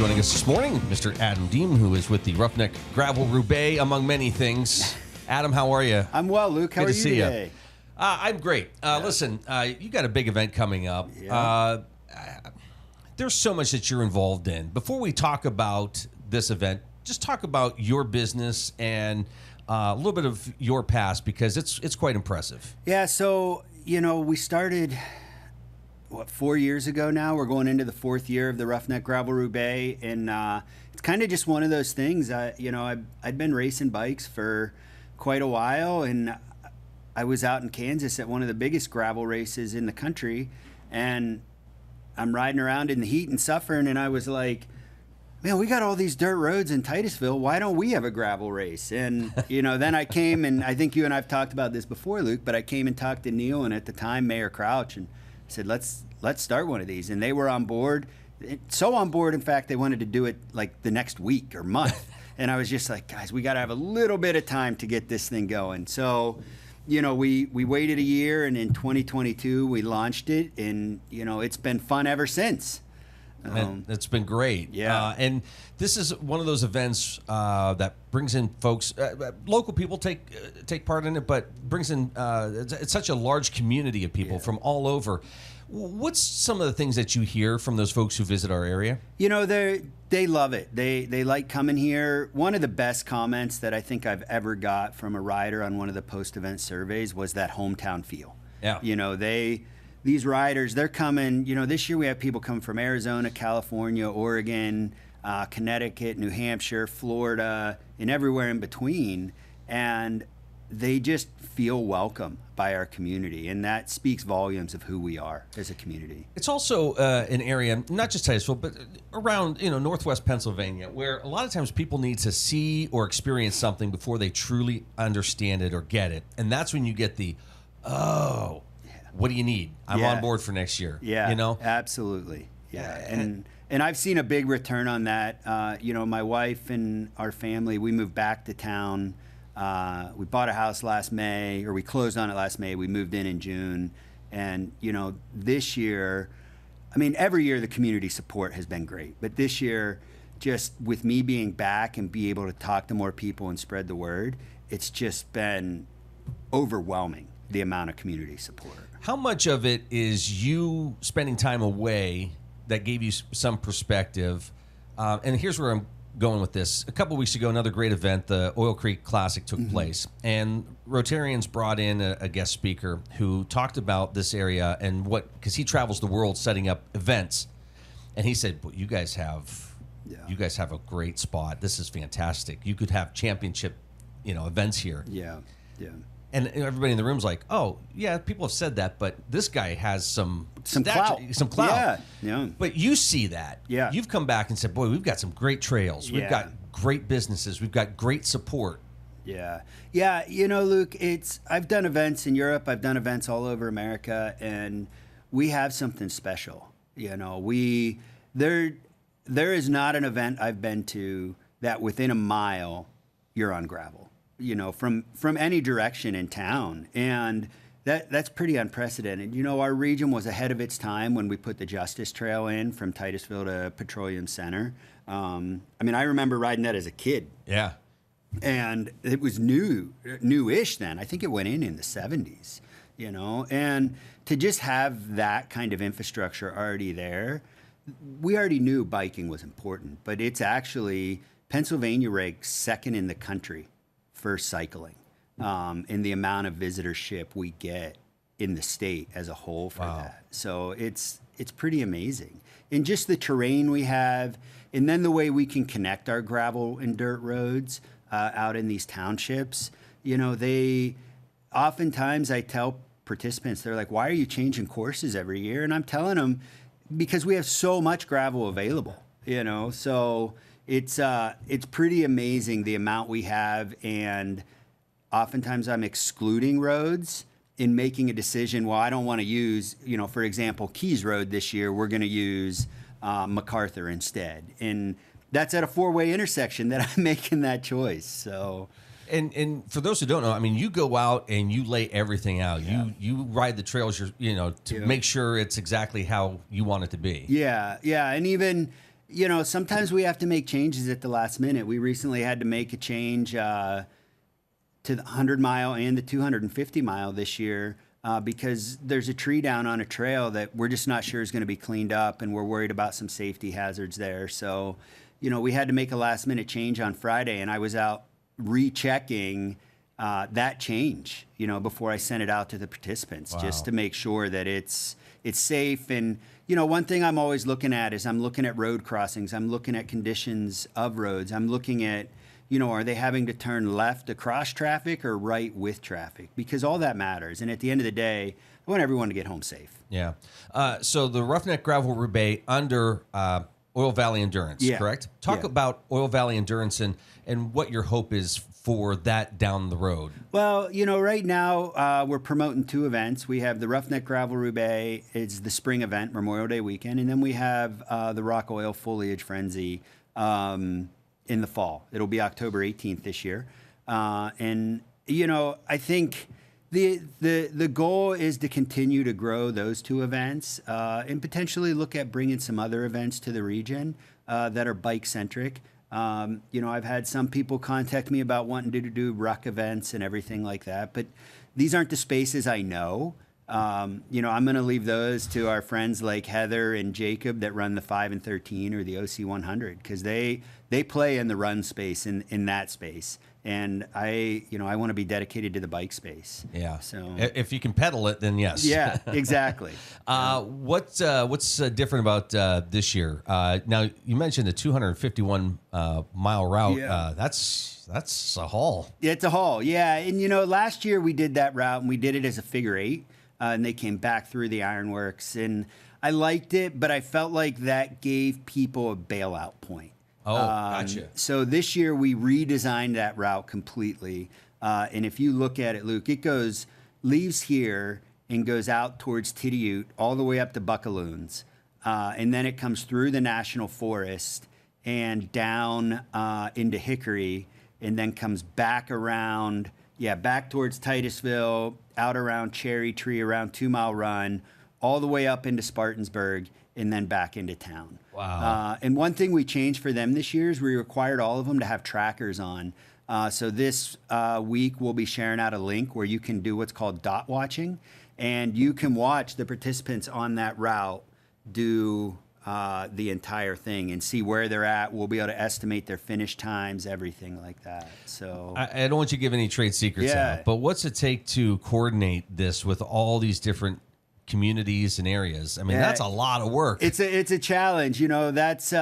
Joining us this morning, Mr. Adam Diem, who is with the Roughneck Gravel Roubaix, among many things. Adam, how are you? I'm well, Luke. How are you today? I'm great. Listen, you got a big event coming up. Yeah. There's so much that you're involved in. Before we talk about this event, just talk about your business and a little bit of your past, because it's quite impressive. Yeah, so, we started, 4 years ago now? We're going into the fourth year of the Roughneck Gravel Roubaix, and it's kind of just one of those things. I'd been racing bikes for quite a while, and I was out in Kansas at one of the biggest gravel races in the country, and I'm riding around in the heat and suffering, and I was like, man, we got all these dirt roads in Titusville. Why don't we have a gravel race? And, then I came, and I think you and I have talked about this before, Luke, but I came and talked to Neil and at the time Mayor Crouch, and I said, let's start one of these. And they were on board. So on board, in fact, they wanted to do it like the next week or month. And I was just like, guys, we got to have a little bit of time to get this thing going. So, we waited a year, and in 2022, we launched it. And, it's been fun ever since. And it's been great. Yeah. And this is one of those events that brings in folks, local people take part in it, but brings in, it's such a large community of people from all over. What's some of the things that you hear from those folks who visit our area? They love it. They like coming here. One of the best comments that I think I've ever got from a rider on one of the post-event surveys was that hometown feel. Yeah. These riders, they're coming, this year we have people coming from Arizona, California, Oregon, Connecticut, New Hampshire, Florida, and everywhere in between. And they just feel welcome by our community. And that speaks volumes of who we are as a community. It's also an area, not just Titusville, but around, northwest Pennsylvania, where a lot of times people need to see or experience something before they truly understand it or get it. And that's when you get the, what do you need? I'm on board for next year. Yeah, absolutely. Yeah, and I've seen a big return on that. My wife and our family, we moved back to town. We bought a house last May, or we closed on it last May. We moved in June. And, this year, every year the community support has been great. But this year, just with me being back and be able to talk to more people and spread the word, it's just been overwhelming, the amount of community support. How much of it is you spending time away that gave you some perspective? And here's where I'm going with this. A couple weeks ago, another great event, the Oil Creek Classic, took place. And Rotarians brought in a guest speaker who talked about this area and because he travels the world setting up events. And he said, well, you guys have a great spot. This is fantastic. You could have championship, events here. Yeah. And everybody in the room's like, oh, yeah, people have said that, but this guy has some clout. Some clout. Yeah. But you see that. Yeah. You've come back and said, boy, we've got some great trails. We've got great businesses. We've got great support. Yeah. Luke, I've done events in Europe. I've done events all over America, and we have something special. There is not an event I've been to that within a mile you're on gravel. From any direction in town. And that's pretty unprecedented. Our region was ahead of its time when we put the Justice Trail in from Titusville to Petroleum Center. I remember riding that as a kid. Yeah. And it was newish then. I think it went in the 70s, and to just have that kind of infrastructure already there, we already knew biking was important, but it's actually Pennsylvania ranks second in the country for cycling, in the amount of visitorship we get in the state as a whole for that. So it's pretty amazing. And just the terrain we have, and then the way we can connect our gravel and dirt roads out in these townships. Oftentimes I tell participants, they're like, why are you changing courses every year? And I'm telling them, because we have so much gravel available, so it's pretty amazing the amount we have, and oftentimes I'm excluding roads in making a decision. Well, I don't want to use, for example, Keys Road this year. We're going to use MacArthur instead, and that's at a four-way intersection that I'm making that choice. So And for those who don't know, I mean, you go out and you lay everything out. Yeah. You ride the trails, to make sure it's exactly how you want it to be. Yeah, yeah, and even You know, sometimes we have to make changes at the last minute. We recently had to make a change to the 100-mile and the 250-mile this year because there's a tree down on a trail that we're just not sure is going to be cleaned up, and we're worried about some safety hazards there. So, you know, we had to make a last-minute change on Friday, and I was out rechecking that change, you know, before I sent it out to the participants, just to make sure that it's safe. And, you know, one thing I'm always looking at is I'm looking at road crossings. I'm looking at conditions of roads. I'm looking at, you know, are they having to turn left across traffic or right with traffic? Because all that matters. And at the end of the day, I want everyone to get home safe. Yeah. So the Roughneck Gravel Roubaix under Oil Valley Endurance, correct? Talk about Oil Valley Endurance and what your hope is for that down the road. Well, you know, right now we're promoting 2 events. We have the Roughneck Gravel Roubaix. It's the spring event, Memorial Day weekend. And then we have the Rock Oil Foliage Frenzy in the fall. It'll be October 18th this year. And, you know, I think the goal is to continue to grow those 2 events and potentially look at bringing some other events to the region that are bike-centric. You know, I've had some people contact me about wanting to do ruck events and everything like that, but these aren't the spaces I know. You know, I'm going to leave those to our friends like Heather and Jacob that run the 5 and 13 or the OC 100 because they play in the run space in that space. And I want to be dedicated to the bike space. Yeah. So if you can pedal it, then yes. Yeah, exactly. What's different about this year? Now you mentioned the 251 mile route. Yeah. That's a haul. It's a haul. Yeah. And you know, last year we did that route and we did it as a figure 8, and they came back through the ironworks, and I liked it, but I felt like that gave people a bailout point. Oh, gotcha. So this year we redesigned that route completely. And if you look at it, Luke, it leaves here and goes out towards Tidiute all the way up to Buckaloons. And then it comes through the National Forest and down into Hickory, and then comes back around, back towards Titusville, out around Cherry Tree, around 2 Mile Run, all the way up into Spartansburg, and then back into town. Wow. And one thing we changed for them this year is we required all of them to have trackers on. So this week we'll be sharing out a link where you can do what's called dot watching, and you can watch the participants on that route do the entire thing and see where they're at. We'll be able to estimate their finish times, everything like that. So I don't want you to give any trade secrets out, but what's it take to coordinate this with all these different communities and areas? I mean, that's a lot of work. It's a challenge. You know, that's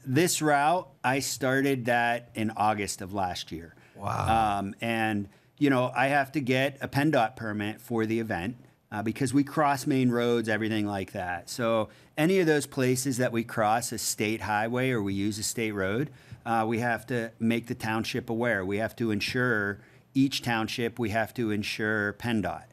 this route, I started that in August of last year. Wow. And, you know, I have to get a PennDOT permit for the event because we cross main roads, everything like that. So any of those places that we cross a state highway or we use a state road, we have to make the township aware. We have to insure each township. We have to insure PennDOT.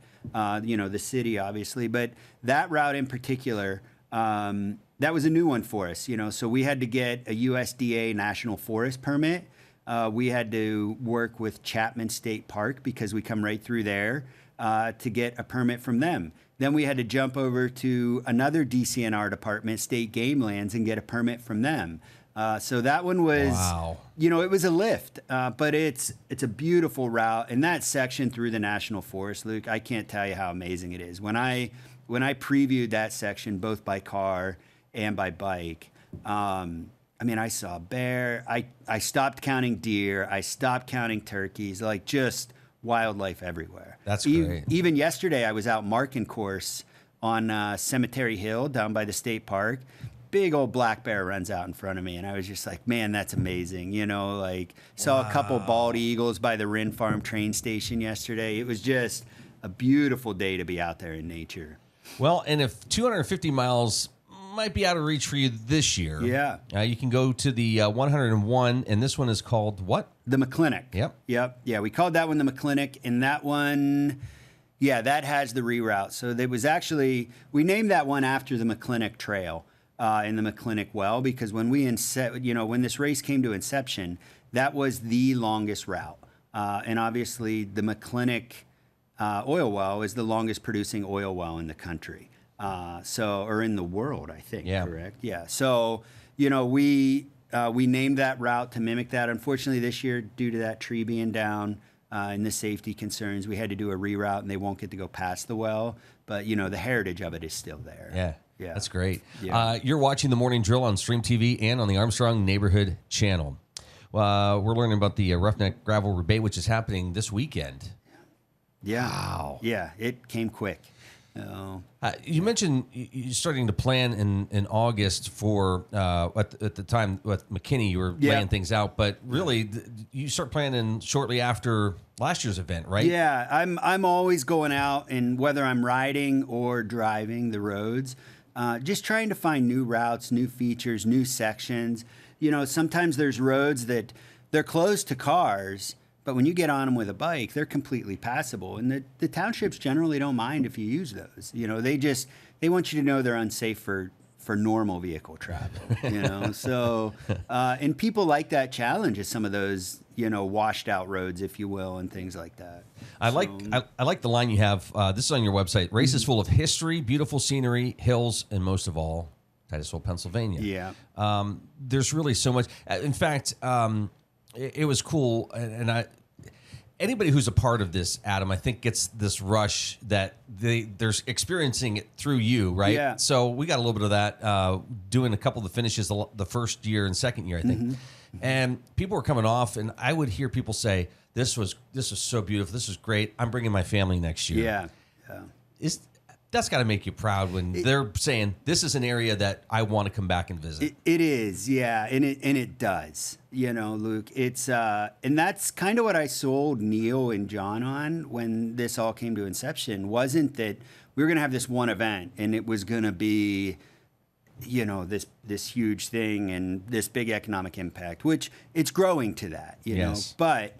You know, the city, obviously, but that route in particular, that was a new one for us, you know, so we had to get a USDA National Forest permit. We had to work with Chapman State Park because we come right through there to get a permit from them. Then we had to jump over to another DCNR department, State Game Lands, and get a permit from them. So that one was, you know, it was a lift, but it's a beautiful route. And that section through the National Forest, Luke, I can't tell you how amazing it is. When I previewed that section, both by car and by bike, I mean, I saw bear. I stopped counting deer. I stopped counting turkeys, like just wildlife everywhere. That's great. Even yesterday, I was out marking course on Cemetery Hill down by the state park. Big old black bear runs out in front of me, and I was just like, man, that's amazing. You know, like saw a couple bald eagles by the Wren Farm train station yesterday. It was just a beautiful day to be out there in nature. Well, and if 250 miles might be out of reach for you this year, you can go to the 101, and this one is called what? The McClintock. Yep. Yeah, we called that one the McClintock, and that one, that has the reroute. So there was actually, we named that one after the McClintock Trail. In the McClintock Well, because when when this race came to inception, that was the longest route, and obviously the McClintock oil well is the longest producing oil well in the country, or in the world, I think. Yeah. Correct. Yeah. So we named that route to mimic that. Unfortunately, this year, due to that tree being down and the safety concerns, we had to do a reroute, and they won't get to go past the well. But, the heritage of it is still there. Yeah. Yeah. That's great. Yeah. You're watching The Morning Drill on Stream TV and on the Armstrong Neighborhood Channel. We're learning about the Roughneck Gravel Roubaix, which is happening this weekend. Yeah. Wow. Yeah, it came quick. You mentioned you starting to plan in August for at the time with McKinney, you were laying things out, but really you start planning shortly after last year's event, right? Yeah, I'm always going out, and whether I'm riding or driving the roads, just trying to find new routes, new features, new sections. Sometimes there's roads that they're closed to cars, but when you get on them with a bike, they're completely passable. And the townships generally don't mind if you use those. They want you to know they're unsafe for normal vehicle travel. So, and people like that challenge of some of those, washed out roads, if you will, and things like that. I like the line you have. This is on your website. Races full of history, beautiful scenery, hills, and most of all, Titusville, Pennsylvania. Yeah. There's really so much. In fact, it was cool, and anybody who's a part of this, Adam, I think gets this rush that they're experiencing it through you, right? Yeah. So we got a little bit of that doing a couple of the finishes the first year and second year, I think. Mm-hmm. And people were coming off, and I would hear people say, "This was so beautiful. This was great. I'm bringing my family next year." Yeah. That's got to make you proud when they're saying this is an area that I want to come back and visit. It is, yeah, and it does. Luke, it's and that's kind of what I sold Neil and John on when this all came to inception. Wasn't that we were going to have this one event and it was going to be, this huge thing and this big economic impact, which it's growing to that, Yes. But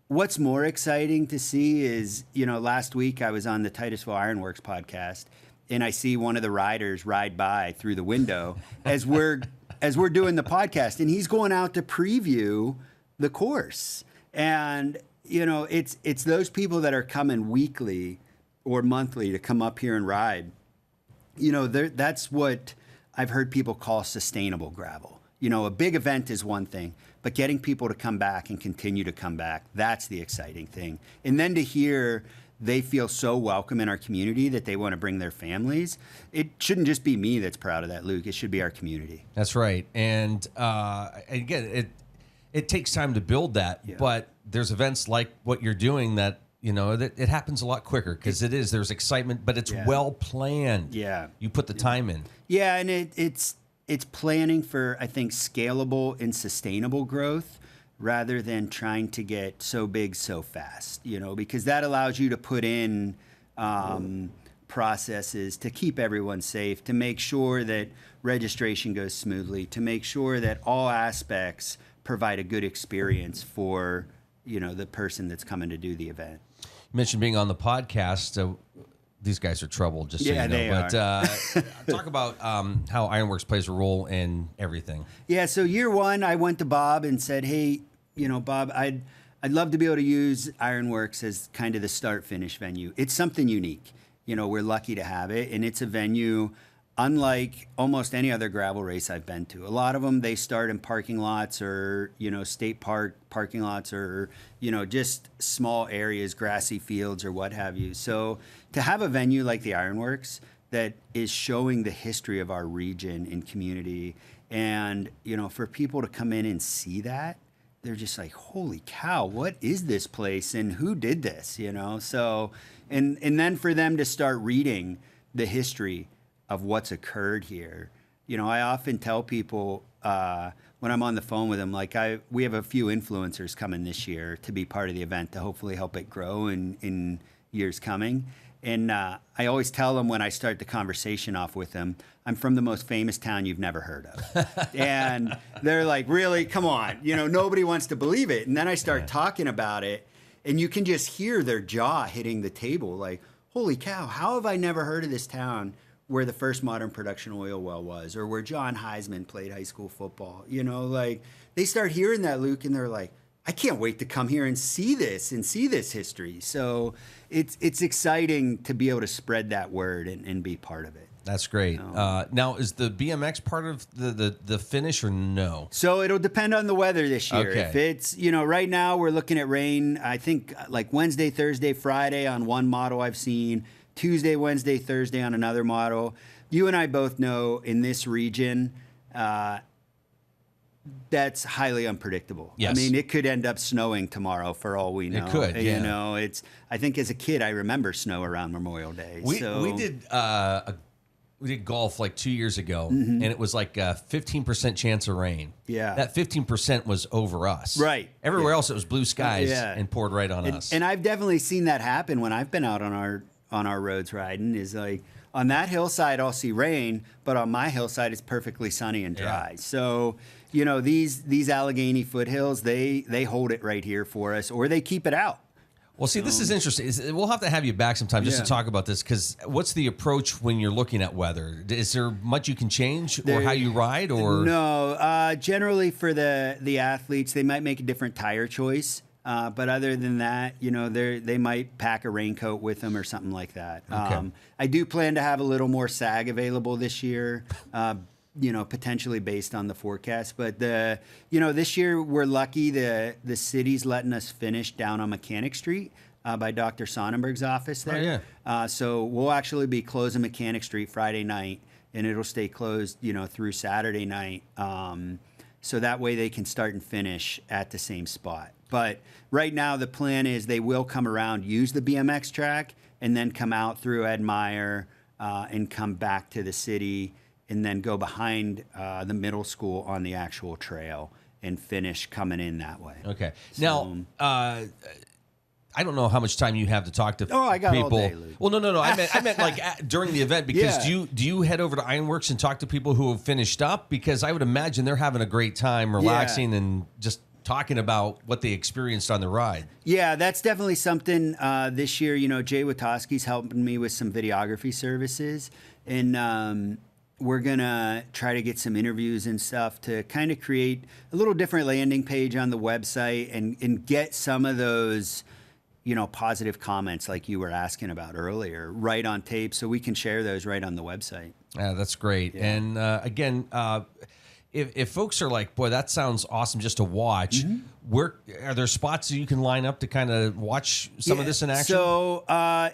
what's more exciting to see is, last week I was on the Titusville Ironworks podcast, and I see one of the riders ride by through the window as we're doing the podcast, and he's going out to preview the course. And it's those people that are coming weekly or monthly to come up here and ride. That's what I've heard people call sustainable gravel. A big event is one thing, but getting people to come back and continue to come back, that's the exciting thing. And then to hear they feel so welcome in our community that they want to bring their families, it shouldn't just be me that's proud of that, Luke. It should be our community. That's right. And again, it takes time to build that, but there's events like what you're doing that, that it happens a lot quicker because there's excitement, but it's well planned. Yeah. You put the time in. Yeah, and it's planning for, I think, scalable and sustainable growth rather than trying to get so big so fast, because that allows you to put in processes to keep everyone safe, to make sure that registration goes smoothly, to make sure that all aspects provide a good experience for, the person that's coming to do the event. You mentioned being on the podcast. These guys are trouble, just so you know. They but are. Talk about how Ironworks plays a role in everything. Yeah, so year one, I went to Bob and said, "Hey, Bob, I'd love to be able to use Ironworks as kind of the start-finish venue. It's something unique. We're lucky to have it, and it's a venue unlike almost any other gravel race I've been to. A lot of them, they start in parking lots or, state park parking lots or, just small areas, grassy fields or what have you. So to have a venue like the Ironworks that is showing the history of our region and community and, for people to come in and see that, they're just like, holy cow, what is this place and who did this, So, and then for them to start reading the history of what's occurred here. I often tell people when I'm on the phone with them, we have a few influencers coming this year to be part of the event to hopefully help it grow in years coming. And I always tell them when I start the conversation off with them, I'm from the most famous town you've never heard of. And they're like, really? Come on. Nobody wants to believe it. And then I start talking about it, and you can just hear their jaw hitting the table like, holy cow, how have I never heard of this town where the first modern production oil well was, or where John Heisman played high school football? They start hearing that, Luke, and they're like, I can't wait to come here and see this history. So it's exciting to be able to spread that word and be part of it. That's great. Now, is the BMX part of the finish or no? So it'll depend on the weather this year. Okay. If it's, right now we're looking at rain, I think like Wednesday, Thursday, Friday on one model I've seen, Tuesday, Wednesday, Thursday on another model. You and I both know in this region, that's highly unpredictable. Yes. I mean, it could end up snowing tomorrow for all we know. It could, yeah. I think as a kid, I remember snow around Memorial Day. We did golf like 2 years ago, and it was like a 15% chance of rain. Yeah. That 15% was over us. Right. Everywhere else, it was blue skies and poured right on us. And I've definitely seen that happen when I've been out on our roads riding. Is like on that hillside, I'll see rain, but on my hillside, it's perfectly sunny and dry. Yeah. So, these Allegheny foothills, they hold it right here for us, or they keep it out. Well, see, this is interesting. We'll have to have you back sometime just to talk about this, because what's the approach when you're looking at weather? Is there much you can change or how you ride? Or no, generally for the athletes, they might make a different tire choice. But other than that, they might pack a raincoat with them or something like that. Okay. I do plan to have a little more sag available this year. Potentially based on the forecast. But this year we're lucky the city's letting us finish down on Mechanic Street by Dr. Sonnenberg's office there. Oh, yeah. So we'll actually be closing Mechanic Street Friday night, and it'll stay closed, through Saturday night. So that way they can start and finish at the same spot. But right now the plan is they will come around, use the BMX track, and then come out through Ed Meyer and come back to the city, and then go behind the middle school on the actual trail and finish coming in that way. Okay. Now, I don't know how much time you have to talk to people. I got all day, Luke. Well, no. I meant like during the event, because do you head over to Ironworks and talk to people who have finished up? Because I would imagine they're having a great time relaxing and just talking about what they experienced on the ride. Yeah, that's definitely something this year. Jay Witoski's helping me with some videography services, and we're going to try to get some interviews and stuff to kind of create a little different landing page on the website and get some of those, positive comments like you were asking about earlier right on tape, so we can share those right on the website. Yeah, that's great. Yeah. And again, if folks are like, boy, that sounds awesome just to watch, where are there spots that you can line up to kind of watch some of this in action? So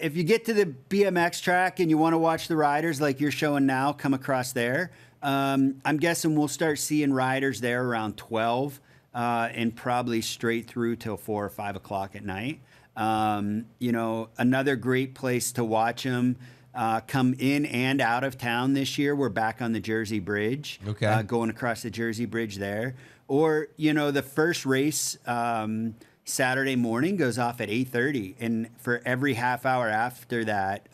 if you get to the BMX track and you want to watch the riders like you're showing now, come across there. I'm guessing we'll start seeing riders there around 12 and probably straight through till 4 or 5 o'clock at night. Another great place to watch them. Come in and out of town this year. We're back on the Jersey Bridge, going across the Jersey Bridge there. Or, the first race Saturday morning goes off at 8:30. And for every half hour after that,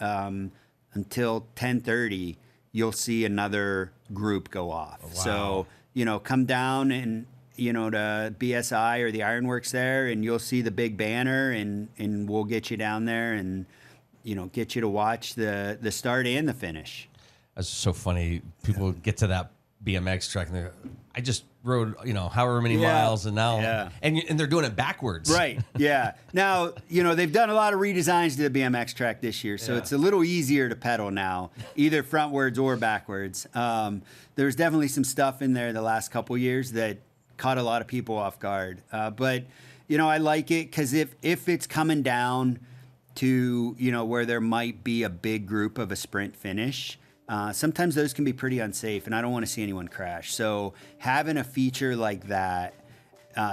until 10:30, you'll see another group go off. Oh, wow. So, come down and, to BSI or the Ironworks there, and you'll see the big banner, and we'll get you down there and get you to watch the start and the finish. That's so funny. People get to that BMX track and they're, I just rode, however many miles, and now, and they're doing it backwards. Right. Yeah. Now, they've done a lot of redesigns to the BMX track this year, so it's a little easier to pedal now, either frontwards or backwards. There's definitely some stuff in there the last couple years that caught a lot of people off guard. But, I like it because if it's coming down to, where there might be a big group of a sprint finish, sometimes those can be pretty unsafe, and I don't want to see anyone crash. So having a feature like that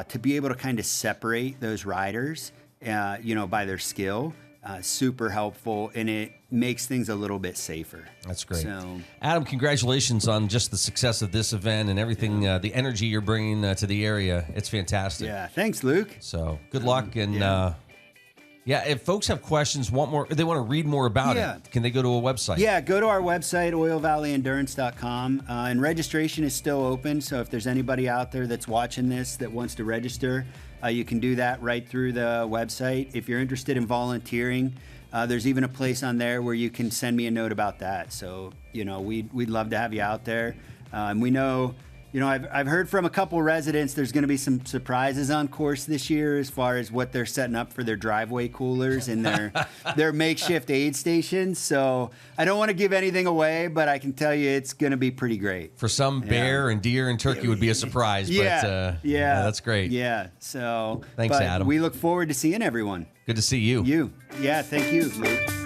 to be able to kind of separate those riders, by their skill, super helpful, and it makes things a little bit safer. That's great. So, Adam, congratulations on just the success of this event and everything, the energy you're bringing to the area. It's fantastic. Yeah, thanks, Luke. So good luck, and if folks have questions, they want to read more about it, can they go to a website? Yeah, go to our website, oilvalleyendurance.com, and registration is still open, so if there's anybody out there that's watching this that wants to register, you can do that right through the website. If you're interested in volunteering, there's even a place on there where you can send me a note about that. So, we'd love to have you out there. And we know, You know, I've heard from a couple residents there's going to be some surprises on course this year as far as what they're setting up for their driveway coolers and their makeshift aid stations. So I don't want to give anything away, but I can tell you it's going to be pretty great. For some, bear and deer and turkey would be a surprise. Yeah, but, yeah, that's great. Yeah, so thanks, Adam. We look forward to seeing everyone. Good to see you. Yeah, thank you, Luke.